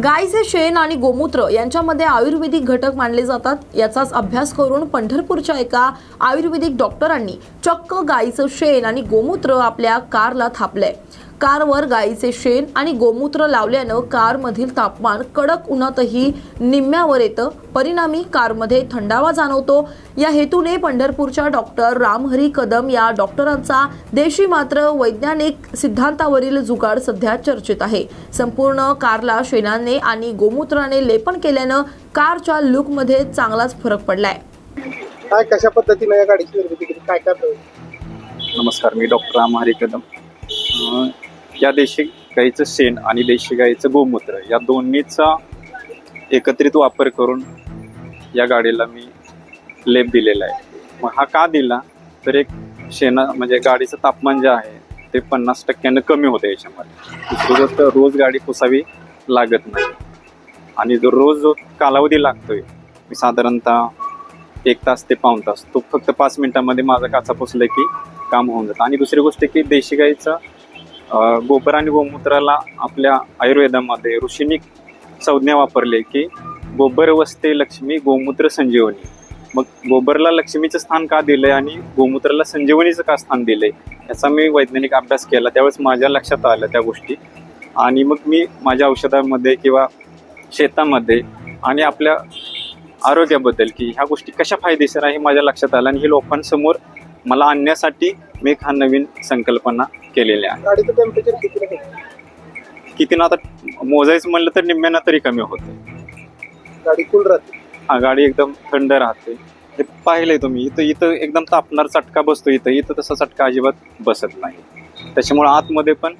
गायीचे शेण आणि गोमूत्र यांच्यामध्ये आयुर्वेदिक घटक मानले जातात। याचाच अभ्यास करून पंढरपूरच्या एका आयुर्वेदिक डॉक्टरांनी चक्क गायीचं शेण आणि गोमूत्र आपल्या कारला थापलंय। कारवर गायीचे शेण आणि गोमूत्र लावल्यानं कारमधील तापमान कडक उन्हातही निम्म्यावर येतं। परिणामी कारमध्ये थंडावा जाणवतो। या हेतूने पंढरपूरच्या डॉक्टर रामहरी कदम या डॉक्टरांचा देशी मात्र वैज्ञानिक सिद्धांतावरील जुगाड सध्या चर्चेत आहे। संपूर्ण कारला शेणाने आणि गोमूत्राने लेपन केल्यानं कारच्या लुकमध्ये चांगलाच फरक पडलाय। काय कशा पद्धतीने या गाडीची निर्मिती केली, काय काय? नमस्कार, मी डॉक्टर रामहरी कदम। या देशी गाईचं शेण आणि देशी गाईचं गोमूत्र या दोन्हीचा एकत्रित वापर करून या गाडीला मी लेप दिलेला आहे। मग हा का दिला तर एक शेणा म्हणजे गाडीचं तापमान जे आहे ते 50% कमी होतं याच्यामध्ये। दुसरी गोष्ट, रोज गाडी पुसावी लागत नाही आणि जो रोज जो कालावधी लागतोय मी साधारणतः 1 तास ते पाऊण तास, तो फक्त 5 मिनिटांमध्ये माझा काचा पुसला की काम होऊन जातं। आणि दुसरी गोष्ट की देशी गाईचं गोबर आणि गोमूत्राला आपल्या आयुर्वेदामध्ये ऋषींनी संज्ञा वापरली की गोबर वसते लक्ष्मी, गोमूत्र संजीवनी। मग गोबरला लक्ष्मीचं स्थान का दिलंय आणि गोमूत्राला संजीवनीचं का स्थान दिलंय याचा मी वैज्ञानिक अभ्यास केला। त्यावेळेस माझ्या लक्षात आलं त्या गोष्टी आणि मग मी माझ्या औषधामध्ये किंवा शेतामध्ये आणि आपल्या आरोग्याबद्दल की ह्या गोष्टी कशा फायदेशीर आहे माझ्या लक्षात आलं आणि हे लोकांसमोर मला आणण्यासाठी मी एक हा नवीन संकल्पना केलेली आहे। गाडीचं टेम्परेचर किती ना आता मोजायचं म्हणलं तर निम्म्यानं तरी कमी होते। गाडी कूल राहते? हा, गाडी एकदम थंड राहते। हे पाहिलंय तुम्ही, इथं एकदम तापणार चटका बसतो, इथं तसा चटका अजिबात बसत नाही। त्याच्यामुळे आतमध्ये पण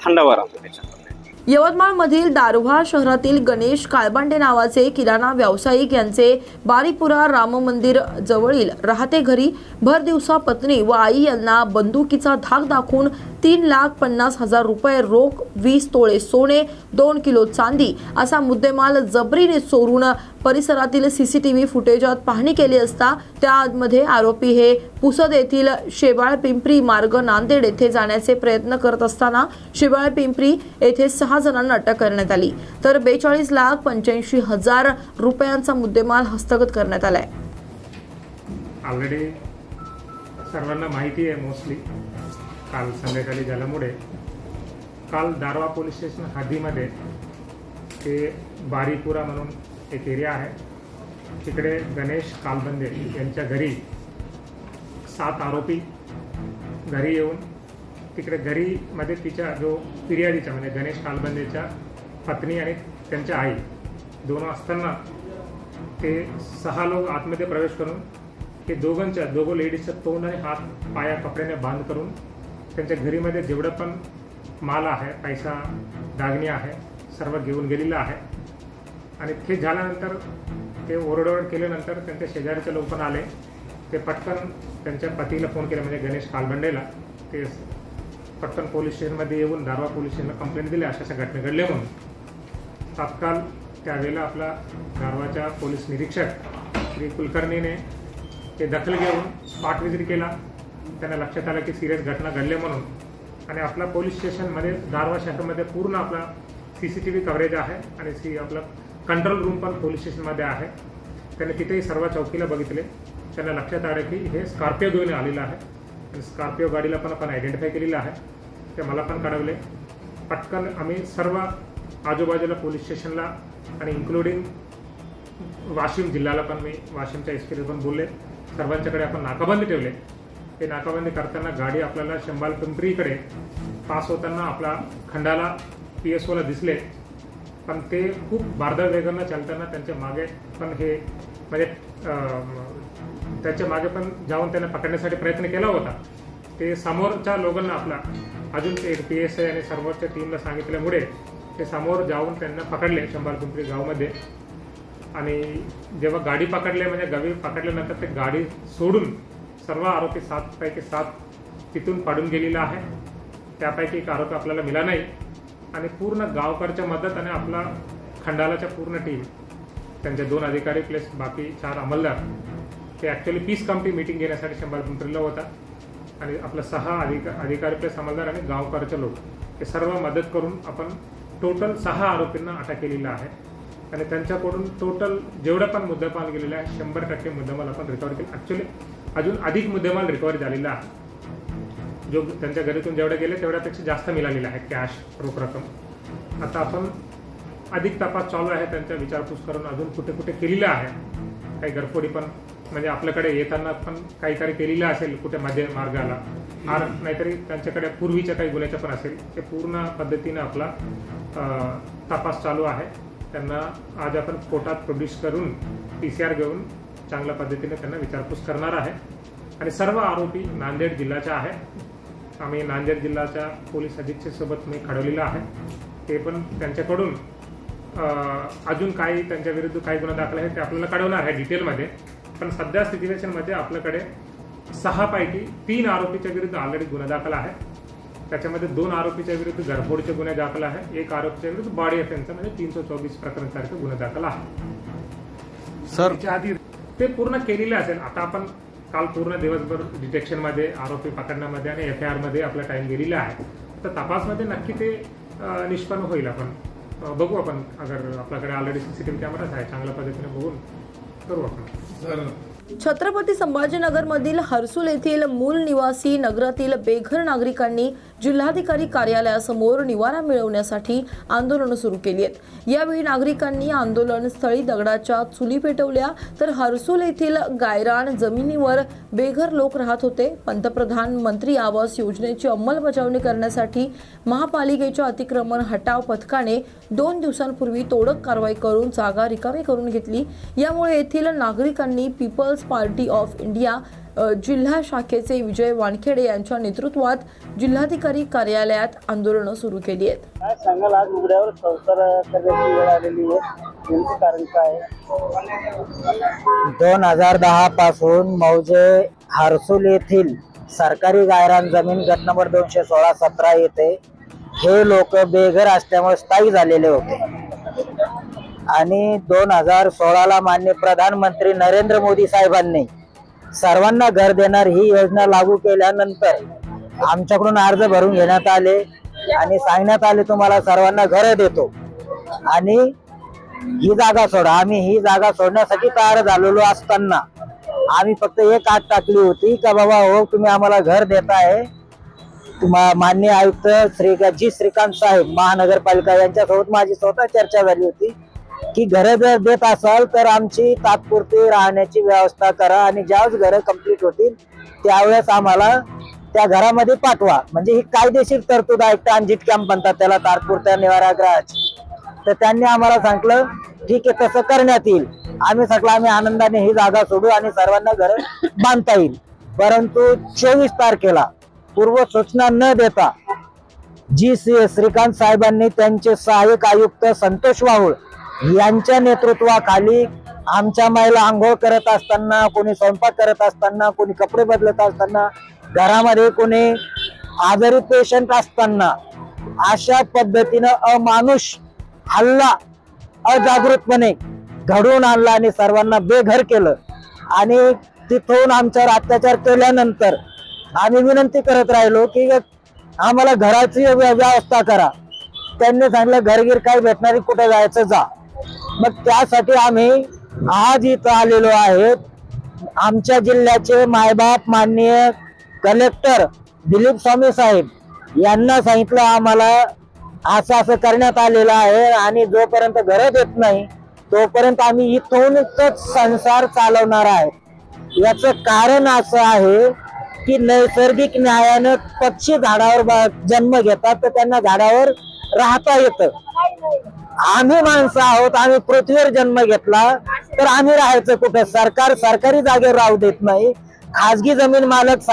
थंडावा राहतो त्याच्यामध्ये। यवतमाळमधील दारव्हा शहरातील गणेश काळबांडे नावाचे किराणा व्यावसायिक यांचे बारीपुरा राम मंदिर जवळील राहते घरी भर दिवसा पत्नी व आई यांना बंदुकीचा धाक दाखवून 3,50,000 रुपये रोख, 20 तोळे सोने, 2 किलो चांदी असा मुद्देमाल जबरीने चोरून परिसरातील सीसीटीव्ही फुटेजात पाहणी केली असता त्यामध्ये आरोपी हे पुसद येथील शेवाळ पिंपरी मार्ग नांदेड येथे जाण्याचे प्रयत्न करत असताना शेवाळ पिंपरी येथे 6 जणांना अटक करण्यात आली, तर 42,85,000 रुपयांचा मुद्देमाल हस्तगत करण्यात आलाय। ऑलरेडी सर्वांना माहिती आहे मोस्टली, काल संध्याकाळी झाल्यामुळे काल दारवा पोलीस स्टेशन हद्दीमध्ये ते बारीपुरा म्हणून एक एरिया आहे, तिकडे गणेश कालबंदे यांच्या घरी 7 आरोपी घरी येऊन तिकडे घरीमध्ये तिच्या जो फिर्यादीचा म्हणजे गणेश कालबंदेच्या पत्नी आणि त्यांच्या आई दोन असताना ते 6 लोक आतमध्ये प्रवेश करून ते दोघं लेडीजचं तोंड आणि हात पाया कपड्याने बांध करून त्यांच्या घरीमध्ये जेवढं पण माल आहे, पैसा दागिने आहे, सर्व घेऊन गेलेलं आहे। आणि ते झाल्यानंतर ते ओरडोरड केल्यानंतर त्यांच्या शेजारचे लोक पण आले, ते पटकन त्यांच्या पतीला फोन केला म्हणजे गणेश कालबंडेला, ते पटकन पोलीस स्टेशनमध्ये येऊन दारवा पोलीस स्टेशनला कंप्लेंट दिली अशा घटना घडल्या म्हणून। तात्काळ त्यावेळेला आपला दारवाच्या पोलीस निरीक्षक श्री कुलकर्णीने ते दखल घेऊन स्पॉट व्हिजिट केला। त्यांना लक्षात आलं की सिरियस घटना घडली म्हणून आणि आपला पोलीस स्टेशनमध्ये दारवा शहरामध्ये पूर्ण आपला सीसीटीव्ही कव्हरेज आहे आणि आपला कंट्रोल रूम पण पोलीस स्टेशनमध्ये आहे। त्याने तिथेही सर्व चौकीला बघितले, त्यांना लक्षात आलं की हे स्कॉर्पिओ घेऊन आलेलं आहे आणि स्कॉर्पिओ गाडीला पण आपण आयडेंटिफाय केलेलं आहे, ते मला पण कळवले। पटकन आम्ही सर्व आजूबाजूला पोलीस स्टेशनला आणि इन्क्लुडिंग वाशिम जिल्ह्याला पण मी वाशिमच्या एसपीला पण बोलले, सर्वांच्याकडे आपण नाकाबंदी ठेवले। ते नाकाबंदी करताना गाडी आपल्याला शेंबाल पिंपरीकडे पास होताना आपला खंडाला PSOला दिसले, पण ते खूप बारदार वेगानं चालताना त्यांच्या मागे पण हे म्हणजे त्याच्या मागे पण जाऊन त्यांना पकडण्यासाठी प्रयत्न केला होता। ते समोरच्या लोकांना आपला अजून ते PSI आणि सर्वच्या टीमला सांगितल्यामुळे ते समोर जाऊन त्यांना पकडले शेंबाल पिंपरी गावामध्ये। आणि जेव्हा गाडी पकडले म्हणजे गावी पकडल्यानंतर ते गाडी सोडून सर्व आरोपी 7 पैकी 7 तिथून पडून गेलेला आहे। त्यापैकी एक आरोपी आपल्याला मिळाला नाही आणि पूर्ण गावकरच्या मदत आणि आपला खंडालाच्या पूर्ण टीम, त्यांचे 2 अधिकारी प्लस बाकी 4 अंमलदार, ते ॲक्च्युली पीस कमिटी मीटिंग घेण्यासाठी शेंबाल पिंपरीला होता आणि आपला 6 अधिकारी प्लस अंमलदार आणि गावकरचे लोक हे सर्व मदत करून आपण टोटल 6 आरोपींना अटक केलेला आहे आणि त्यांच्याकडून टोटल जेवढा पण मुद्देमाल गेलेला आहे 100% मुद्देमाल आपण रिकव्हर केला. ॲक्च्युली अजून अधिक मुद्देमाल रिकव्हर झालेला आहे. जो त्यांच्या घरातून जेवढे गेले तेवढ्यापेक्षा जास्त मिळालेला आहे कॅश, रोख रक्कम. आता आपण अधिक तपास चालू आहे, त्यांच्या विचारपूस करून अजून कुठे कुठे केलेलं आहे. काही घरफोडी पण म्हणजे आपल्याकडे येताना पण काही केलेलं असेल कुठे मध्ये मार्गाला, नाहीतरी त्यांच्याकडे पूर्वीच्या काही गुन्ह्याच्या पण असेल. ते पूर्ण पद्धतीने आपला तपास चालू आहे. त्यांना आज आपण कोर्टात प्रोड्यूस करून PCR घेऊन चांगल्या पद्धतीने त्यांना विचारपूस करणार आहे. आणि सर्व आरोपी नांदेड जिल्ह्याच्या आहेत. आम्ही नांदेड जिल्ह्याच्या पोलीस अधीक्षकसोबत मी खडवलेलं आहे. ते पण त्यांच्याकडून अजून काही त्यांच्या विरुद्ध काही गुन्हा दाखल आहे ते आपल्याला कळवणार आहे डिटेलमध्ये. पण सध्या सिच्युएशनमध्ये आपल्याकडे 6 पैकी 3 आरोपीच्या विरुद्ध ऑलरेडी गुन्हा दाखल आहे. त्याच्यामध्ये 2 आरोपीच्या विरुद्ध घरफोडीचे गुन्हे दाखल आहे. 1 आरोपीच्या विरुद्ध बॉडी ऑफेन्सचा म्हणजे 324 प्रकरणासारखे गुन्हे दाखल आहे. सर आधी ते पूर्ण केलेले असेल. आता आपण काल पूर्ण दिवसभर डिटेक्शनमध्ये, आरोपी पकडण्यामध्ये आणि FIR मध्ये आपला टाइम गेलेला आहे. तर तपासमध्ये नक्की ते निष्पन्न होईल. आपण बघू, आपण अगर आपल्याकडे ऑलरेडी CCTV कॅमेराच आहे, चांगल्या पद्धतीने बघून करू आपण. छत्रपती संभाजीनगरमधील हर्सुल येथील मूल निवासी नगरातील बेघर नागरिकांनी जिल्हाधिकारी कार्यालयासमोर निवारा मिळवण्यासाठी आंदोलन सुरू केली आहेत. यावेळी नागरिकांनी आंदोलनस्थळी दगडाच्या चुली पेटवल्या. तर हर्सुल येथील गायरान जमिनीवर बेघर लोक राहत होते. पंतप्रधान मंत्री आवास योजनेची अंमलबजावणी करण्यासाठी महापालिकेच्या अतिक्रमण हटाव पथकाने 2 दिवसांपूर्वी तोडक कारवाई करून जागा रिकामी करून घेतली. यामुळे येथील नागरिकांनी पीपल्स पार्टी ऑफ इंडिया जिल्हा शाखेचे विजय वानखेडे यांच्या नेतृत्वात जिल्हाधिकारी कार्यालयात आंदोलन सुरू केली आहेत. काय सांगाल, आज उघड्यावर संसार करण्याची वेळ आलेली आहे, नेमकं कारण काय? 2010 पासून मौजे हर्सुल येथील सरकारी गायरान जमीन गट नंबर 216-17 येथे हे लोक बेघर असल्यामुळे स्थायिक झालेले होते. आणि 2016ला माननीय प्रधानमंत्री नरेंद्र मोदी साहेबांनी सर्वांना घर देणार ही योजना लागू केल्यानंतर आमच्याकडून अर्ज भरून घेण्यात आले आणि सांगण्यात आले तुम्हाला सर्वांना घर देतो आणि ही जागा सोडा. आम्ही ही जागा सोडण्यासाठी तयार झालेलो असताना आम्ही फक्त एक अट टाकली होती का बाबा हो तुम्ही आम्हाला घर देताय. माननीय आयुक्त जी श्रीकांत साहेब महानगरपालिका यांच्यासोबत माझी स्वतः चर्चा झाली होती की घरं जर देत असाल तर आमची तात्पुरती राहण्याची व्यवस्था करा आणि ज्यावेळेस घरं कंप्लीट होतील त्यावेळेस आम्हाला त्या घरामध्ये पाठवा. म्हणजे ही कायदेशीर तरतूद आहे, ट्रान्झिट कॅम्प म्हणतात त्याला, तात्पुरत्या निवारागृहाची. तर त्यांनी आम्हाला सांगितलं ठीक आहे तसं करण्यात येईल. आम्ही सगळं आम्ही आनंदाने ही जागा सोडू आणि सर्वांना घर बांधता येईल. परंतु 24 तारखेला पूर्व सूचना न देता जी श्रीकांत साहेबांनी त्यांचे सहाय्यक आयुक्त संतोष वाहुळ यांच्या नेतृत्वाखाली आमच्या महिला आंघोळ करत असताना, कोणी स्वयंपाक करत असताना, कोणी कपडे बदलत असताना, घरामध्ये कोणी आजारी पेशंट असताना अशा पद्धतीनं अमानुष हल्ला अजागृतपणे घडवून आणला आणि सर्वांना बेघर केलं. आणि तिथून आमच्यावर अत्याचार केल्यानंतर आम्ही विनंती करत राहिलो की आम्हाला घराची व्यवस्था करा. त्यांनी सांगितलं घरगीर काय भेटणारी, कुठे जायचं जा. मग त्यासाठी आम्ही आज इथं आलेलो आहेत. आमच्या जिल्ह्याचे मायबाप माननीय कलेक्टर दिलीप स्वामी साहेब यांना सांगितलं आम्हाला असं असं करण्यात आलेलं आहे आणि जोपर्यंत घर देत नाही तोपर्यंत आम्ही इथूनच संसार चालवणार आहे. याचं कारण असं आहे की नैसर्गिक न्यायानं पक्षी झाडावर जन्म घेतात तर त्यांना झाडावर राहता येतं. आम्ही माणसं आहोत, आम्ही पृथ्वीवर जन्म घेतला तर आम्ही राहायचं कुठे? सरकारी जागेवर राहू देत नाही, खाजगी जमीन मालक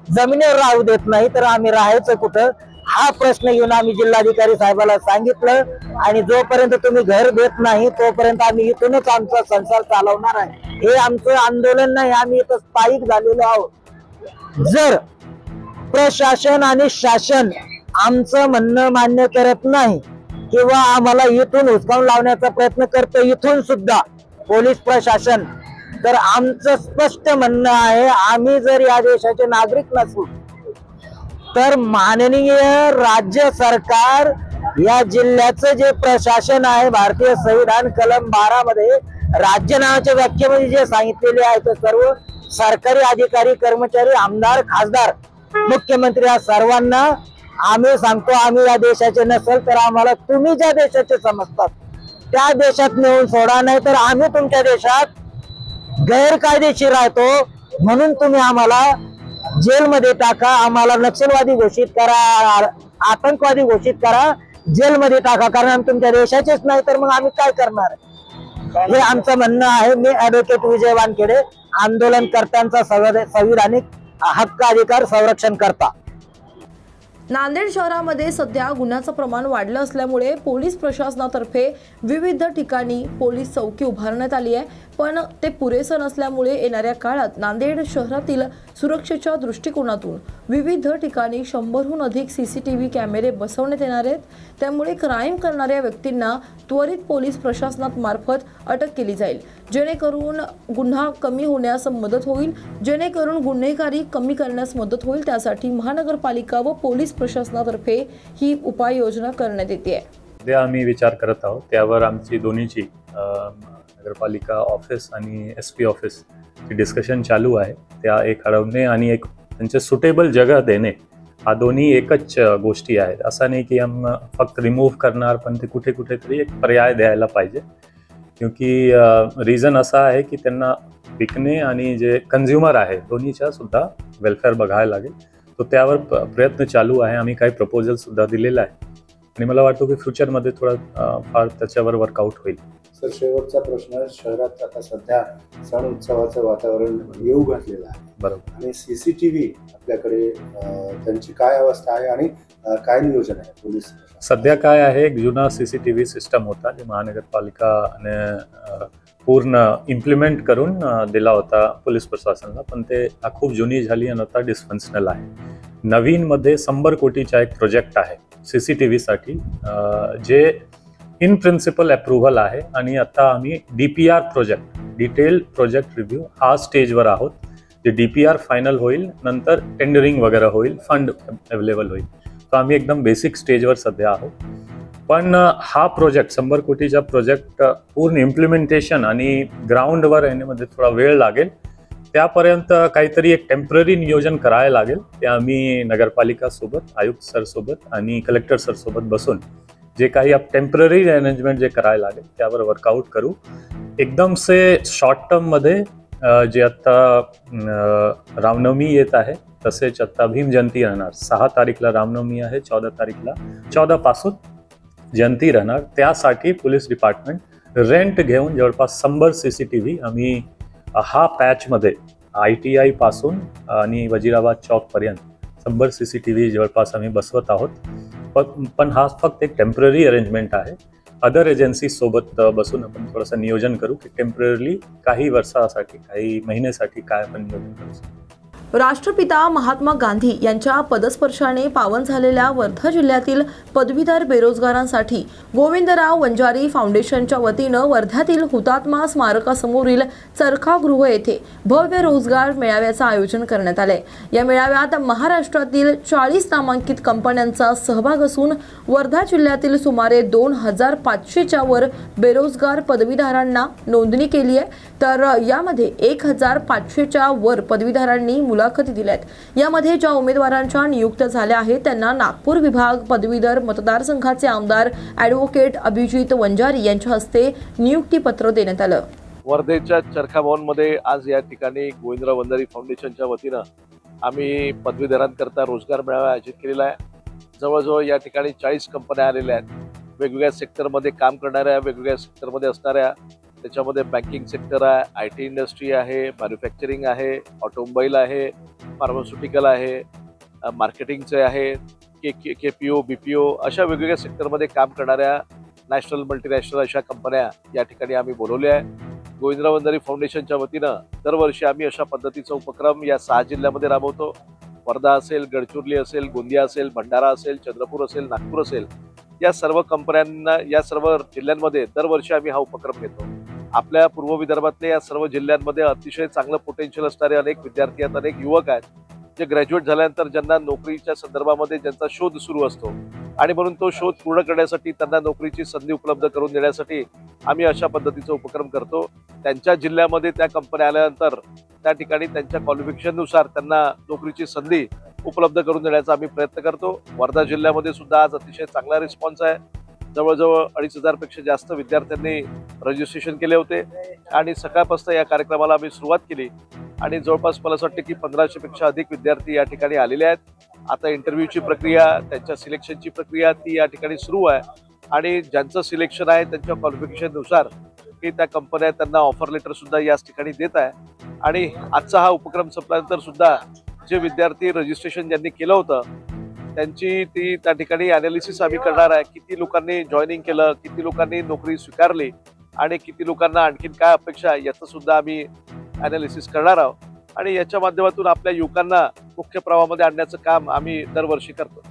जमिनीवर राहू देत नाही, तर आम्ही राहायचं कुठं? हा प्रश्न घेऊन आम्ही जिल्हाधिकारी साहेबाला सांगितलं आणि जोपर्यंत तुम्ही घर देत नाही तोपर्यंत आम्ही इथूनच आमचा संसार चालवणार आहे. हे आमचं आंदोलन नाही, आम्ही इथं स्थायिक झालेलो आहोत. जर प्रशासन आणि शासन आमचं म्हणणं मान्य करत नाही किंवा आम्हाला इथून हुसकावून लावण्याचा प्रयत्न करतो इथून सुद्धा पोलीस प्रशासन, तर आमचं स्पष्ट म्हणणं आहे आम्ही जर या देशाचे नागरिक नसू तर माननीय राज्य सरकार या जिल्ह्याचं जे प्रशासन आहे, भारतीय संविधान कलम 12 मध्ये राज्य नावाच्या व्याख्येमध्ये जे सांगितलेले आहे ते सर्व सरकारी अधिकारी, कर्मचारी, आमदार, खासदार, मुख्यमंत्री या सर्वांना आम्ही सांगतो, आम्ही या देशाचे नसेल तर आम्हाला तुम्ही ज्या देशाचे समजतात त्या देशात नेऊन सोडा, नाही तर आम्ही तुमच्या देशात गैरकायदेशीर राहतो म्हणून तुम्ही आम्हाला जेलमध्ये टाका, आम्हाला नक्षलवादी घोषित करा, आतंकवादी घोषित करा, जेलमध्ये टाका, कारण आम्ही तुमच्या देशाचेच नाही तर मग आम्ही काय करणार, हे आमचं म्हणणं आहे. मी ॲडव्होकेट विजय वानखेडे, आंदोलनकर्त्यांचा संविधानिक हक्क अधिकार संरक्षण करता. नांदेड शहरामध्ये सध्या गुन्ह्याचं प्रमाण वाढलं असल्यामुळे पोलीस प्रशासनातर्फे विविध ठिकाणी पोलीस चौकी उभारण्यात आली आहे, पण ते पुरेसं नसल्यामुळे येणाऱ्या काळात नांदेड शहरातील सुरक्षेच्या दृष्टिकोनातून विविध ठिकाणी 100हून अधिक CCTV कॅमेरे बसवण्यात येणार आहेत. त्यामुळे क्राईम करणाऱ्या व्यक्तींना त्वरित पोलीस प्रशासनात मार्फत अटक केली जाईल, जेणेकरून गुन्हा कमी होण्यास मदत होईल, जेणेकरून गुन्हेगारी कमी करण्यास मदत होईल. त्यासाठी महानगरपालिका व पोलीस प्रशासनातर्फे ही उपाययोजना करण्यात येते. सध्या आम्ही विचार करत आहोत, त्यावर आमची दोन्हीची नगरपालिका ऑफिस आणि SP ऑफिस ची डिस्कशन चालू आहे. त्या एक अडवणे आणि एक त्यांचे सुटेबल जगह देणे, हा दोन्ही एकच गोष्टी आहेत. असं नाही की आम्ही फक्त रिमूव्ह करणार, पण ते कुठे कुठेतरी एक पर्याय द्यायला पाहिजे. क्योंकि रिझन असा आहे की त्यांना विकणे आणि जे कंझ्युमर आहे दोन्हीच्या सुद्धा वेलफेअर बघायला लागेल. तो त्यावर प्रयत्न चालू आहे. आम्ही काही प्रपोजल सुद्धा दिलेला आहे आणि मला वाटतं की फ्युचरमध्ये थोडा फार त्याच्यावर वर्कआउट होईल. सर, शेवटचा प्रश्न, शहरात आता सध्या सण उत्सवाचं वातावरण येऊ घातलेलं आहे, बरोबर, आणि CCTV आपल्याकडे त्यांची काय अवस्था आहे आणि काय नियोजन आहे पोलीस? सध्या काय आहे, एक जुना CCTV सिस्टम होता जे महानगरपालिकाने पूर्ण इम्प्लिमेंट करून दिला होता पोलीस प्रशासनाला, पण ते खूप जुनी झाली आणि आता डिस्फंक्शनल आहे. नवीनमध्ये 100 कोटीचा एक प्रोजेक्ट आहे CCTV साठी, जे इन प्रिन्सिपल अप्रुव्हल आहे आणि आता आम्ही DPR project, detailed project review, हा स्टेजवर आहोत. जे DPR फायनल होईल, नंतर टेंडरिंग वगैरे होईल, फंड अवेलेबल होईल. तर आम्ही एकदम बेसिक स्टेजवर सध्या आहोत. पण हा प्रोजेक्ट 100 कोटीचा प्रोजेक्ट पूर्ण इम्प्लिमेंटेशन आणि ग्राउंडवर येण्यामध्ये थोडा वेळ लागेल. त्यापर्यंत काहीतरी एक टेम्पररी नियोजन करायला लागेल. ते आम्ही नगरपालिकासोबत, आयुक्त सरसोबत आणि कलेक्टर सरसोबत बसून जे काही टेम्पररी अरेंजमेंट जे करायला लागेल त्यावर वर्कआउट करू. एकदम से शॉर्ट टर्ममध्ये जे आता रामनवमी येत आहे, तसेच आता भीम जयंती राहणार. 6 तारीखला रामनवमी आहे, 14 पासून जयंती राहणार. त्यासाठी पोलीस डिपार्टमेंट रेंट घेऊन जवळपास 100 CCTV आम्ही हा पॅचमध्ये ITI पासून आणि वजीराबाद चौक पर्यंत 100 CCTV जवळपास आम्ही बसवत आहोत. पण हा फक्त एक टेम्पररी अरेंजमेंट आहे. अदर एजन्सी सोबत बसून आपण थोडंसं नियोजन करू की टेम्पररली काही वर्षासाठी, काही महिन्यासाठी काय आपण नियोजन करू. राष्ट्रपिता महात्मा गांधी यांच्या पदस्पर्शाने पावन झालेल्या वर्धा जिल्ह्यातील पदवीधर बेरोजगारांसाठी गोविंदराव वंजारी फाउंडेशनच्या वतीनं वर्ध्यातील हुतात्मा स्मारकासमोरील चरखागृह येथे भव्य रोजगार मेळाव्याचं आयोजन करण्यात आलंय. या मेळाव्यात महाराष्ट्रातील 40 नामांकित कंपन्यांचा सहभाग असून वर्धा जिल्ह्यातील सुमारे 2500च्या वर बेरोजगार पदवीधरांना नोंदणी केली आहे. तर यामध्ये 1500च्या वर पदवीधरांनी मुलाखती दिल्यात. यामध्ये ज्या उमेदवारांच्या नियुक्त झाल्या आहेत त्यांना नागपूर विभाग पदवीधर मतदारसंघाचे आमदार ॲडव्होकेट अभिजित वंजारी यांच्या हस्ते नियुक्तीपत्र देण्यात आलं. वर्धेच्या चरखा भवनमध्ये आज या ठिकाणी गोविंदराव वंजारी फाउंडेशनच्या वतीनं आम्ही पदवीधरांकरता रोजगार मेळावा आयोजित केलेला आहे. जवळजवळ या ठिकाणी 40 कंपन्या आलेल्या आहेत. वेगवेगळ्या सेक्टरमध्ये काम करणाऱ्या, वेगवेगळ्या सेक्टरमध्ये असणाऱ्या, त्याच्यामध्ये बँकिंग सेक्टर आहे, IT इंडस्ट्री आहे, मॅन्युफॅक्चरिंग आहे, ऑटोमोबाईल आहे, फार्मास्युटिकल आहे, मार्केटिंगचे आहे, KPO, BPO, अशा वेगवेगळ्या सेक्टरमध्ये काम करणाऱ्या नॅशनल, मल्टीनॅशनल अशा कंपन्या या ठिकाणी आम्ही बोलवल्या आहे. गोविंदराव वंजारी फाउंडेशनच्या वतीनं दरवर्षी आम्ही अशा पद्धतीचा उपक्रम या 6 जिल्ह्यामध्ये राबवतो. वर्धा असेल, गडचिरोली असेल, गोंदिया असेल, भंडारा असेल, चंद्रपूर असेल, नागपूर असेल, या सर्व कंपन्यांना, या सर्व जिल्ह्यांमध्ये दरवर्षी आम्ही हा उपक्रम घेतो. आपल्या पूर्व विदर्भातल्या या सर्व जिल्ह्यांमध्ये अतिशय चांगलं पोटेन्शियल असणारे अनेक विद्यार्थी आहेत, अनेक युवक आहेत, जे ग्रॅज्युएट झाल्यानंतर ज्यांना नोकरीच्या संदर्भामध्ये ज्यांचा शोध सुरू असतो, आणि म्हणून तो शोध पूर्ण करण्यासाठी त्यांना नोकरीची संधी उपलब्ध करून देण्यासाठी आम्ही अशा पद्धतीचा उपक्रम करतो. त्यांच्या जिल्ह्यामध्ये त्या कंपन्या आल्यानंतर त्या ठिकाणी त्यांच्या क्वालिफिकेशननुसार त्यांना नोकरीची संधी उपलब्ध करून देण्याचा आम्ही प्रयत्न करतो. वर्धा जिल्ह्यामध्ये सुद्धा आज अतिशय चांगला रिस्पॉन्स आहे. जवळजवळ 2,500 पेक्षा जास्त विद्यार्थ्यांनी रजिस्ट्रेशन केले होते आणि सकाळपासून या कार्यक्रमाला आम्ही सुरुवात केली आणि जवळपास मला असं वाटतं की 1500 पेक्षा अधिक विद्यार्थी या ठिकाणी आलेले आहेत. आता इंटरव्ह्यूची प्रक्रिया, त्यांच्या सिलेक्शनची प्रक्रिया ती या ठिकाणी सुरू आहे आणि ज्यांचं सिलेक्शन आहे त्यांच्या क्वालिफिकेशननुसार की त्या कंपन्या त्यांना ऑफर लेटर सुद्धा याच ठिकाणी देत आहे. आणि आजचा हा उपक्रम संपल्यानंतर सुद्धा जे विद्यार्थी रजिस्ट्रेशन ज्यांनी केलं होतं त्यांची ती त्या ठिकाणी अनालिसिस आम्ही करणार आहे. किती लोकांनी जॉईनिंग केलं, किती लोकांनी नोकरी स्वीकारली आणि किती लोकांना आणखीन काय अपेक्षा आहे याचं सुद्धा आम्ही अनालिसिस करणार आहोत. आणि याच्या माध्यमातून आपल्या युवकांना मुख्य प्रवाहामध्ये आणण्याचं काम आम्ही दरवर्षी करतो.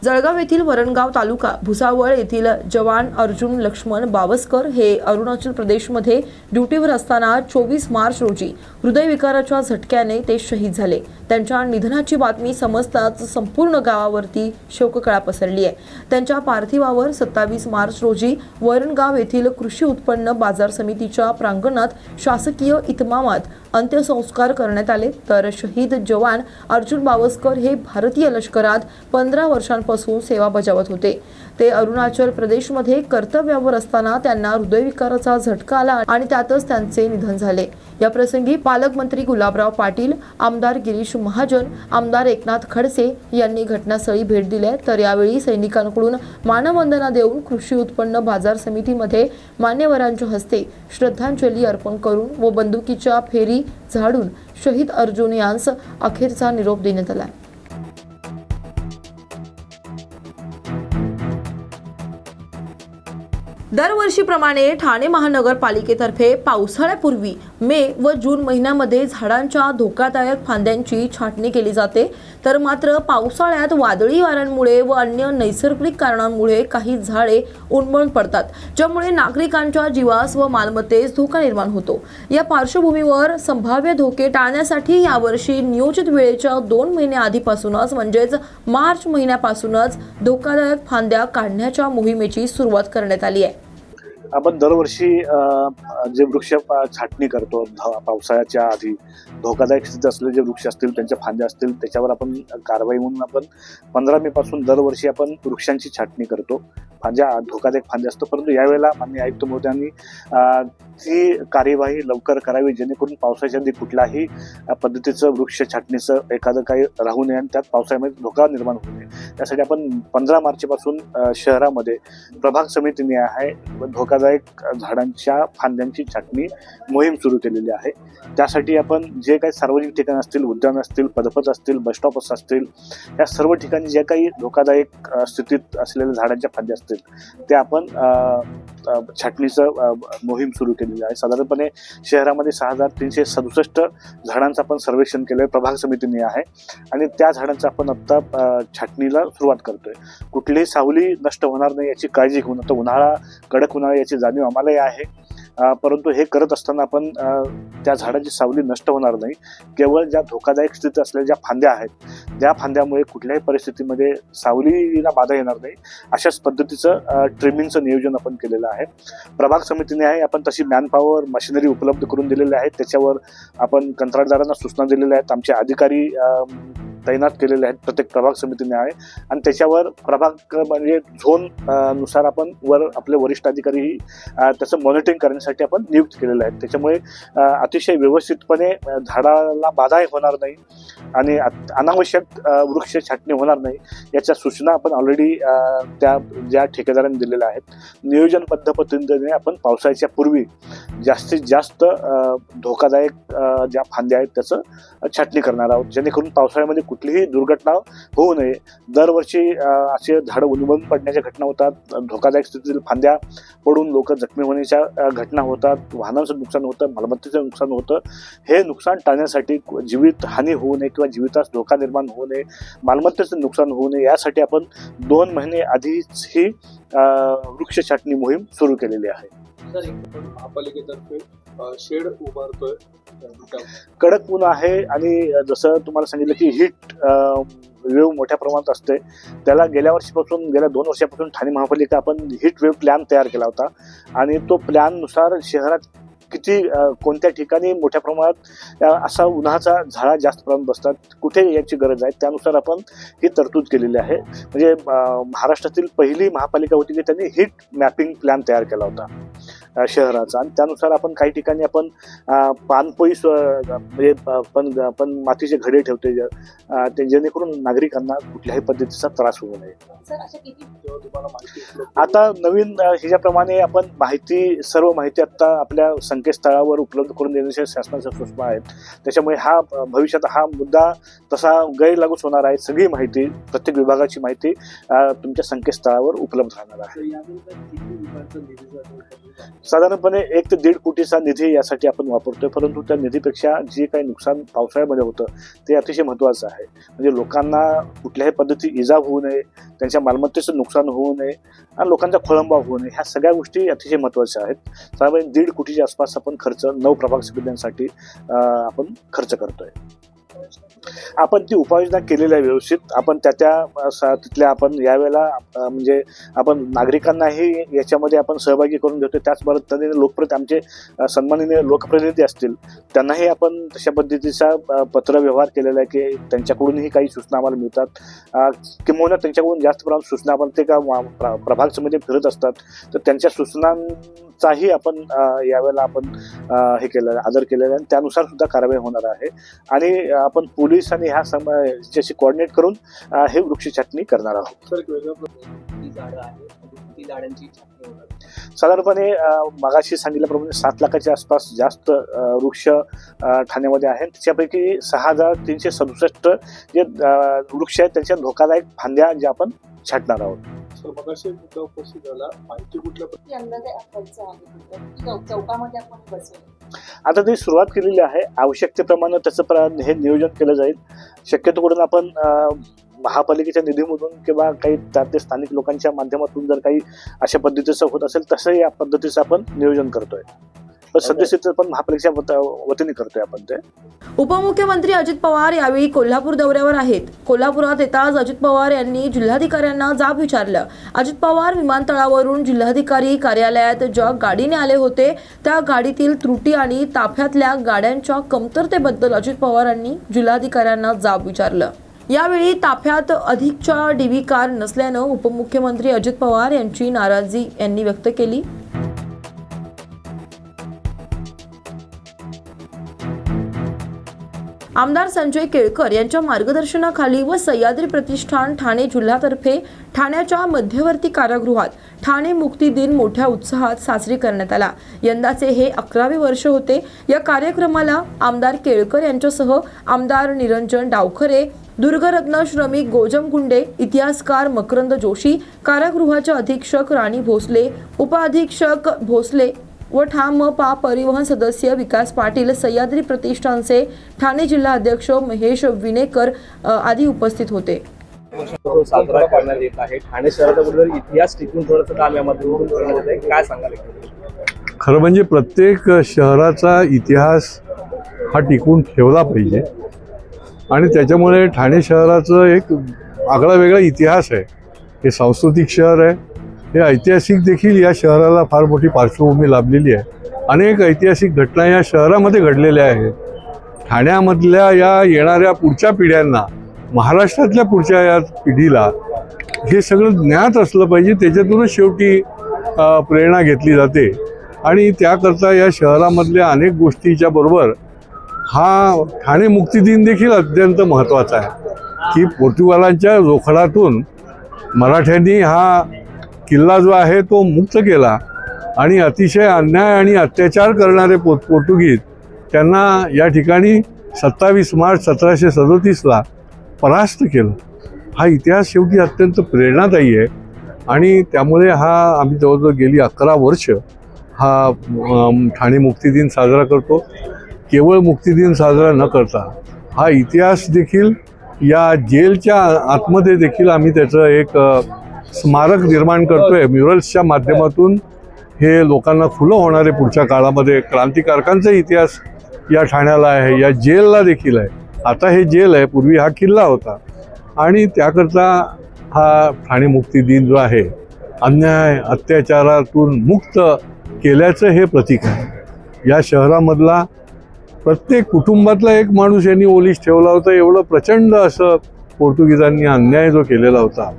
जळगाव येथील वरणगाव तालुका भुसावळ येथील जवान अर्जुन लक्ष्मण बावस्कर हे अरुणाचल प्रदेशमध्ये ड्युटीवर असताना 24 मार्च रोजी हृदयविकाराच्या झटक्याने ते शहीद झाले. त्यांच्या निधनाची बातमी समजताच संपूर्ण गावावरती शोककळा पसरली आहे. त्यांच्या पार्थिवावर 27 मार्च रोजी वरणगाव येथील कृषी उत्पन्न बाजार समितीच्या प्रांगणात शासकीय इतमामात अंत्यसंस्कार करण्यात आले. तर शहीद जवान अर्जुन बावस्कर हे भारतीय लष्करात 15 वर्षांपासून सेवा बजावत होते. ते अरुणाचल प्रदेशमध्ये कर्तव्यावर असताना त्यांना हृदयविकाराचा झटका आला आणि त्यातच त्यांचे निधन झाले. या प्रसंगी पालकमंत्री गुलाबराव पाटील, आमदार गिरीश महाजन, आमदार एकनाथ खडसे यांनी घटनास्थळी भेट दिली. तर यावेळी सैनिकांकडून मानवंदना देऊन कृषी उत्पन्न बाजार समितीमध्ये मान्यवरांच्या हस्ते श्रद्धांजली अर्पण करून व बंदुकीच्या फेरी झाडून शहीद अर्जुन यांस अखेरचा निरोप देण्यात आला. दरवर्षीप्रमाणे ठाणे महानगरपालिकेतर्फे पावसाळ्यापूर्वी मे व जून महिन्यामध्ये झाडांच्या धोकादायक फांद्यांची छाटणी केली जाते. तर मात्र पावसाळ्यात वादळी वाऱ्यांमुळे व अन्य नैसर्गिक कारणांमुळे काही झाडे उन्मळून पडतात, ज्यामुळे नागरिकांच्या जीवास व मालमत्तेस धोका निर्माण होतो. या पार्श्वभूमीवर संभाव्य धोके टाळण्यासाठी यावर्षी नियोजित वेळेच्या 2 महिने आधीपासूनच म्हणजेच मार्च महिन्यापासूनच धोकादायक फांद्या काढण्याच्या मोहिमेची सुरुवात करण्यात आली आहे. आपण दरवर्षी जे वृक्ष छाटणी करतो पावसाळ्याच्या आधी धोकादायक स्थितीत असलेले जे वृक्ष असतील, त्यांच्या फांद्या असतील, त्याच्यावर आपण कारवाई म्हणून आपण 15 मे पासून दरवर्षी आपण वृक्षांची छाटणी करतो. फांद्या धोकादायक फांद्या असतो, परंतु यावेळेला माननीय आयुक्त महोदयांनी ती कार्यवाही लवकर करावी जेणेकरून पावसाच्या आधी कुठल्याही पद्धतीचं वृक्ष छाटणीचं एखादं काही राहू नये आणि त्यात पावसाळ्यामध्ये धोका निर्माण होऊ नये. त्यासाठी आपण 15 मार्चपासून शहरामध्ये प्रभाग समितीने आहे धोकादायक झाडांच्या फांद्यांची छाटणी मोहीम सुरू केलेली आहे. त्यासाठी आपण जे काही सार्वजनिक ठिकाण असतील, उद्यान असतील, पदपथ असतील, बसस्टॉप असतील, या सर्व ठिकाणी जे काही धोकादायक स्थितीत असलेल्या झाडांच्या फांद्या असतील त्या आपण छाटणीचं मोहीम सुरू केलेली आहे. साधारणपणे शहरामध्ये 6367 झाडांचं आपण सर्वेक्षण केलंय प्रभाग समितीने आहे आणि त्या झाडांचं आपण आता छाटणीला सुरुवात करतोय. कुठलीही सावली नष्ट होणार नाही याची काळजी घेऊन, आता उन्हाळा कडक उन्हाळा याची जाणीव आम्हालाही आहे, परंतु हे करत असताना आपण त्या झाडाची सावली नष्ट होणार नाही. केवळ ज्या धोकादायक स्थितीत असलेल्या ज्या फांद्या आहेत त्या फांद्यामुळे कुठल्याही परिस्थितीमध्ये सावलीला बाधा येणार नाही अशाच पद्धतीचं ट्रिमिंगचं नियोजन आपण केलेलं आहे. प्रभाग समितीने आहे आपण तशी मॅनपॉवर मशिनरी उपलब्ध करून दिलेली आहे. त्याच्यावर आपण कंत्राटदारांना सूचना दिलेल्या आहेत. आमचे अधिकारी तैनात केलेले आहेत प्रत्येक प्रभाग समितीने आहे आणि त्याच्यावर प्रभाग म्हणजे झोन नुसार आपण आपले वरिष्ठ अधिकारी त्याचं मॉनिटरिंग करण्यासाठी आपण नियुक्त केलेले आहेत. त्याच्यामुळे अतिशय व्यवस्थितपणे झाडाला बाधाही होणार नाही आणि अनावश्यक वृक्ष छाटणी होणार नाही याच्या सूचना आपण ऑलरेडी त्या ज्या ठेकेदारांनी दिलेल्या आहेत. नियोजनबद्ध पद्धतीने आपण पावसाळ्याच्या पूर्वी जास्तीत जास्त धोकादायक ज्या फांद्या आहेत त्याचं छाटणी करणार आहोत जेणेकरून पावसाळ्यामध्ये कुठलीही दुर्घटना होऊ नये. दरवर्षी असे झाडं उन्मळून पडण्याच्या घटना होतात, धोकादायक स्थितीतील फांद्या पडून लोक जखमी होण्याच्या घटना होतात, वाहनांचं नुकसान होतं, मालमत्तेचं नुकसान होतं. हे नुकसान टाळण्यासाठी जीवित हानी होऊ नये किंवा जीवितास धोका निर्माण होऊ नये, मालमत्तेचं नुकसान होऊ नये यासाठी आपण 2 महिने आधीच ही वृक्ष छाटणी मोहीम सुरू केलेली आहे. महापालिकेतर्फे शेड उभारतोय, कडक ऊन आहे आणि जसं तुम्हाला सांगितलं की हीट वेव्ह मोठ्या प्रमाणात असते. त्याला गेल्या 2 वर्षापासून ठाणे महापालिका आपण हीट वेव्ह प्लॅन तयार केला होता आणि तो प्लॅननुसार शहरात किती कोणत्या ठिकाणी मोठ्या प्रमाणात असा उन्हाचा झाडा जास्त प्रमाणात बसतात, कुठे याची गरज आहे, त्यानुसार आपण ही तरतूद केलेली आहे. म्हणजे महाराष्ट्रातील पहिली महापालिका होती की त्यांनी हीट मॅपिंग प्लॅन तयार केला होता शहराचा आणि त्यानुसार आपण काही ठिकाणी आपण पानपोई म्हणजे पण मातीचे घडे ठेवते ते जेणेकरून नागरिकांना कुठल्याही पद्धतीचा त्रास होऊ नये. आता नवीन ह्याच्याप्रमाणे आपण सर्व माहिती आता आपल्या संकेतस्थळावर उपलब्ध करून देण्याच्या शासनाच्या सूचना आहेत. त्याच्यामुळे भविष्यात हा मुद्दा तसा गैरलागूच होणार आहे. सगळी माहिती, प्रत्येक विभागाची माहिती तुमच्या संकेतस्थळावर उपलब्ध राहणार आहे. साधारणपणे 1 ते 1.5 कोटीचा निधी यासाठी आपण वापरतोय, परंतु त्या निधीपेक्षा जे काही नुकसान पावसाळ्यामध्ये होतं ते अतिशय महत्त्वाचं आहे. म्हणजे लोकांना कुठल्याही पद्धती इजा होऊ नये, त्यांच्या मालमत्तेचं नुकसान होऊ नये आणि लोकांचा खोळंबा होऊ नये, ह्या सगळ्या गोष्टी अतिशय महत्त्वाच्या आहेत. साधारण 1.5 कोटीच्या आसपास आपण खर्च 9 प्रभाग समित्यांसाठी आपण खर्च करतोय. आपण ती उपाययोजना केलेल्या व्यवस्थित आपण तिथल्या आपण यावेळेला म्हणजे आपण नागरिकांनाही याच्यामध्ये आपण सहभागी करून घेतो. त्याचबरोबर आमचे सन्माननीय लोकप्रतिनिधी असतील त्यांनाही आपण तशा पद्धतीचा पत्रव्यवहार केलेला आहे की त्यांच्याकडूनही काही सूचना आम्हाला मिळतात. किंवा त्यांच्याकडून जास्त प्रमाणात सूचना आपण ते का प्रभाग समिती फिरत असतात, तर त्यांच्या सूचनांचाही आपण यावेळेला आपण हे केलेलं आदर केलेला आहे. त्यानुसार सुद्धा कारवाई होणार आहे आणि आपण पोलीस आणि ह्याच्याशी कोऑर्डिनेट करून हे वृक्ष छाटणी करणार आहोत. साधारणपणे मगाशी सांगितल्याप्रमाणे 7 लाखाच्या आसपास जास्त वृक्ष ठाण्यामध्ये आहेत. त्याच्यापैकी 6367 जे वृक्ष आहेत त्यांच्या धोकादायक फांद्या ज्या आपण छाटणार आहोत. आता ती सुरुवात केलेली आहे. आवश्यकतेप्रमाणे त्याचं हे नियोजन केलं जाईल. शक्यतो करून आपण महापालिकेच्या निधीमधून किंवा काही ते स्थानिक लोकांच्या माध्यमातून जर काही अशा पद्धतीचं होत असेल तसं या पद्धतीचं आपण नियोजन करतोय. सद्यस्थितीत पण महापालिकेच्या वतीने करतोय आपण ते. उपमुख्यमंत्री अजित पवार यावेळी कोल्हापूर दौऱ्यावर आहेत. कोल्हापुरात येताच अजित पवार यांनी जिल्हाधिकाऱ्यांना जाब विचारलं. अजित पवार विमानतळावरून जिल्हाधिकारी कार्यालयात ज्या गाडीने आले होते त्या गाडीतील त्रुटी आणि ताफ्यातल्या गाड्यांच्या कमतरतेबद्दल अजित पवारांनी जिल्हाधिकाऱ्यांना जाब विचारलं. यावेळी ताफ्यात अधिकच्या डीव्ही कार नसल्यानं उपमुख्यमंत्री अजित पवार यांची नाराजी यांनी व्यक्त केली. आमदार संजय केळकर यांच्या मार्गदर्शनाखाली व सह्याद्री प्रतिष्ठान ठाणे जिल्ह्यातर्फे ठाण्याच्या मध्यवर्ती कारागृहात ठाणे मुक्ती दिन मोठ्या उत्साहात साजरी करण्यात आला. यंदाचे हे 11वे वर्ष होते. या कार्यक्रमाला आमदार केळकर यांच्यासह आमदार निरंजन डावखरे, दुर्गरत्न श्रमिक गोजम गुंडे, इतिहासकार मकरंद जोशी, कारागृहाचे अधीक्षक राणी भोसले, उपअधीक्षक भोसले व ठाम परिवहन सदस्य विकास पाटील, सह्याद्री प्रतिष्ठानचे ठाणे जिल्हा अध्यक्ष महेश विनेकर आदी उपस्थित होते. साजरा करण्यात येत आहे. ठाणे शहराबद्दल इतिहास टिकून ठेवण्याचं काम यामध्ये करण्यात येत आहे. काय सांगाल? खरं म्हणजे प्रत्येक शहराचा इतिहास हा टिकून ठेवला पाहिजे आणि त्याच्यामुळे ठाणे शहराचं एक आगळा वेगळा इतिहास आहे. हे सांस्कृतिक शहर आहे. हे ऐतिहासिक देखील या शहराला फार मोठी पार्श्वभूमी लाभलेली आहे. अनेक ऐतिहासिक घटना या शहरामध्ये घडलेल्या आहेत. ठाण्यामधल्या या येणाऱ्या पुढच्या पिढ्यांना, महाराष्ट्रातल्या पुढच्या या पिढीला हे सगळं ज्ञात असलं पाहिजे. त्याच्यातूनच शेवटी प्रेरणा घेतली जाते आणि त्याकरता या शहरामधल्या अनेक गोष्टीच्या बरोबर हा ठाणे मुक्ती दिन देखील अत्यंत महत्त्वाचा आहे की पोर्तुगालांच्या जोखडातून मराठ्यांनी हा किल्ला जो आहे तो मुक्त केला आणि अतिशय अन्याय आणि अत्याचार करणारे पोर्तुगीज त्यांना या ठिकाणी 27 मार्च 1737 परास्त केलं. हा इतिहास शेवटी अत्यंत प्रेरणादायी आहे आणि त्यामुळे आम्ही जवळजवळ गेली 11 वर्ष हा ठाणे मुक्ती दिन साजरा करतो. केवळ मुक्तीदिन साजरा न करता हा इतिहास देखील या जेलच्या आतमध्ये देखील आम्ही त्याचं एक स्मारक निर्माण करतोय. म्युरल्सच्या माध्यमातून हे लोकांना खुलं होणारे पुढच्या काळामध्ये क्रांतिकारकांचा इतिहास या ठाण्याला आहे, या जेलला देखील आहे. आता हे जेल आहे, पूर्वी हा किल्ला होता. आणि त्याकरता हा ठाणे मुक्ती दिन जो आहे अन्याय अत्याचारातून मुक्त केल्याचं हे प्रतीक आहे. या शहरामधला प्रत्येक कुटुंबातला एक माणूस यांनी ओलीस ठेवला होता. एवढं प्रचंड असं पोर्तुगीजांनी अन्याय जो केलेला होता,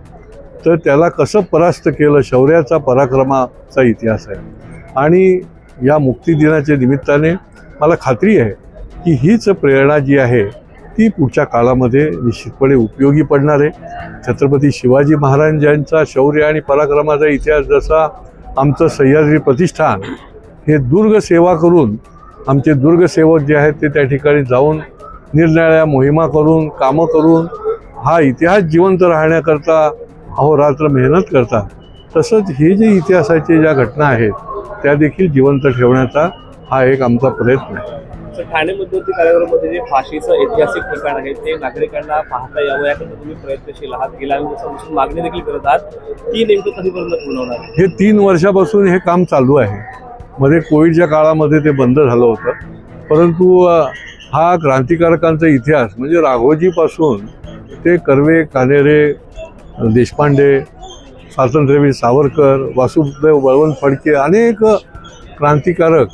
तर त्याला कसं परास्त केलं, शौर्याचा पराक्रमाचा इतिहास आहे. आणि या मुक्तिदिनाच्या निमित्ताने मला खात्री आहे की हीच प्रेरणा जी आहे ती पुढच्या काळामध्ये निश्चितपणे उपयोगी पडणार आहे. छत्रपती शिवाजी महाराजांचा शौर्य आणि पराक्रमाचा इतिहास जसा आमचं सह्याद्री प्रतिष्ठान हे दुर्ग सेवा करून, आमचे दुर्गसेवक जे आहेत ते त्या ठिकाणी जाऊन निरनिराळ्या मोहिमा करून, कामं करून हा इतिहास जिवंत राहण्याकरता अहोरात्र मेहनत करतात, तसंच हे जे इतिहासाचे ज्या घटना आहेत त्या देखील जिवंत ठेवण्याचा हा एक आमचा प्रयत्न आहे. ठाणे मध्यवर्ती कारागृहामध्ये जे फाशीचं ऐतिहासिक ठिकाण आहे ते नागरिकांना पाहता यावं याकरता तुम्ही प्रयत्नशील आहात. गेल्या दिवसापासून मागणी देखील करत आहात. ती नेमकं कधीपर्यंत पूर्ण होणार आहे? हे 3 वर्षापासून हे काम चालू आहे. मध्ये कोविडच्या काळामध्ये ते बंद झालं होतं, परंतु हा क्रांतिकारकांचा इतिहास म्हणजे राघोजीपासून ते कर्वे, कानेरे, देशपांडे, स्वातंत्र्यवीर सावरकर, वासुदेव बळवंत फडके अनेक क्रांतिकारक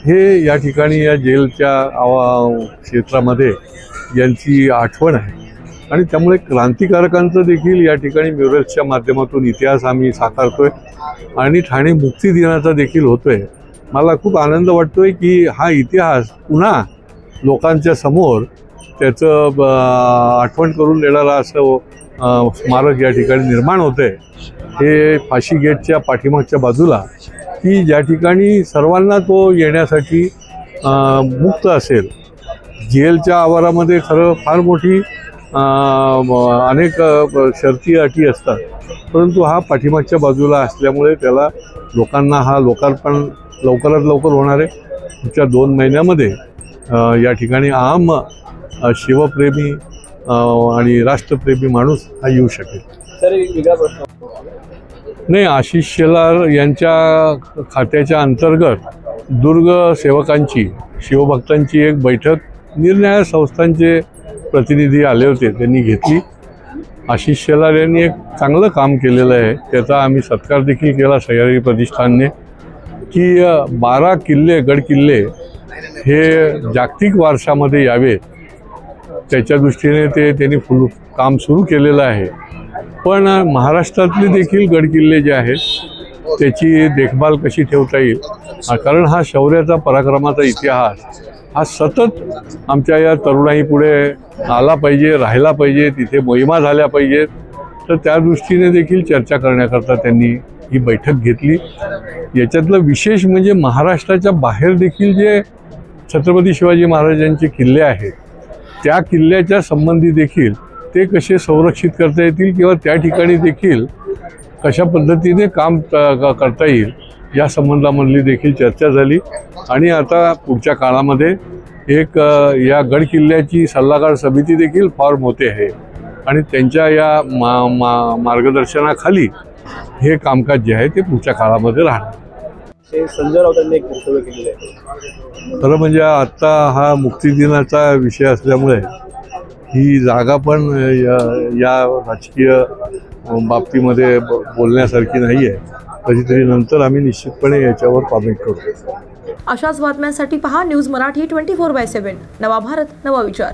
हे या ठिकाणी या जेलच्या क्षेत्रामध्ये यांची आठवण आहे. आणि त्यामुळे क्रांतिकारकांचं देखील या ठिकाणी म्युरल्सच्या माध्यमातून इतिहास आम्ही साकारतोय आणि ठाणे मुक्ती दिनाचा देखील होतोय. मला खूप आनंद वाटतोय की हा इतिहास पुन्हा लोकांच्या समोर त्याचं आठवण करून देणारा असं स्मारक या ठिकाणी निर्माण होतंय. हे फाशी गेटच्या पाठीमागच्या बाजूला की ज्या ठिकाणी सर्वांना तो येण्यासाठी मुक्त असेल. जेलच्या आवारामध्ये खरं फार मोठी अनेक शर्ती अटी असतात, परंतु हा पाठीमागच्या बाजूला असल्यामुळे त्याला लोकांना हा लोकार्पण लवकरात लवकर होणार आहे. पुढच्या 2 महिन्यामध्ये या ठिकाणी आम शिवप्रेमी आणि राष्ट्रप्रेमी माणूस हा येऊ शकेल. सर, एक वेगळा प्रश्न नाही, आशिष शेलार यांच्या खात्याच्या अंतर्गत दुर्ग सेवकांची, शिवभक्तांची एक बैठक निरनिराळ्या संस्थांचे प्रतिनिधी आले होते, त्यांनी घेतली. आशिष शेलार यांनी एक चांगलं काम केलेलं आहे, त्याचा आम्ही सत्कार देखील केला सह्याद्री प्रतिष्ठानने. की 12 किल्ले, गडकिल्ले हे जागतिक वारशामध्ये यावेत त्याच्या दृष्टीने त्यांनी काम सुरू केलेलं आहे. पण महाराष्ट्रातले देखील गडकिल्ले जे आहेत त्याची देखभाल कशी ठेवता येईल, कारण हा शौर्याचा पराक्रमाचा इतिहास हा सतत आमच्या या तरुणाईपुढे आला पाहिजे, राहिला पाहिजे, तिथे मोहिमा झाल्या पाहिजेत. तर त्या दृष्टीने देखील चर्चा करण्याकरता त्यांनी ही बैठक घेतली. याच्यातलं विशेष म्हणजे महाराष्ट्राच्या बाहेर देखील जे छत्रपती शिवाजी महाराजांचे किल्ले आहेत त्या किल्ल्याच्या संबंधी देखील ते कसे संरक्षित करता येतील किंवा त्या ठिकाणी देखील कशा पद्धतीने काम करता येईल या संबंधामधली देखील चर्चा झाली. आणि आता पुढच्या काळामध्ये एक या गडकिल्ल्याची सल्लागार समिती देखील फॉर्म होते आहे आणि त्यांच्या या मार्गदर्शनाखाली हे कामकाज जे आहे ते पुढच्या काळामध्ये राहणार. संजय राऊतांनी एक वक्तव्य केलेलं आहे. खरं म्हणजे आत्ता हा मुक्तिदिनाचा विषय असल्यामुळे ही जागा पण या राजकीय बाबतीमध्ये बोलण्यासारखी नाही आहे. कधीतरी नंतर आम्ही निश्चितपणे याच्यावर कॉमेंट करू. अशाच बातम्यांसाठी पहा न्यूज मराठी 24/7. नवा भारत, नवा विचार.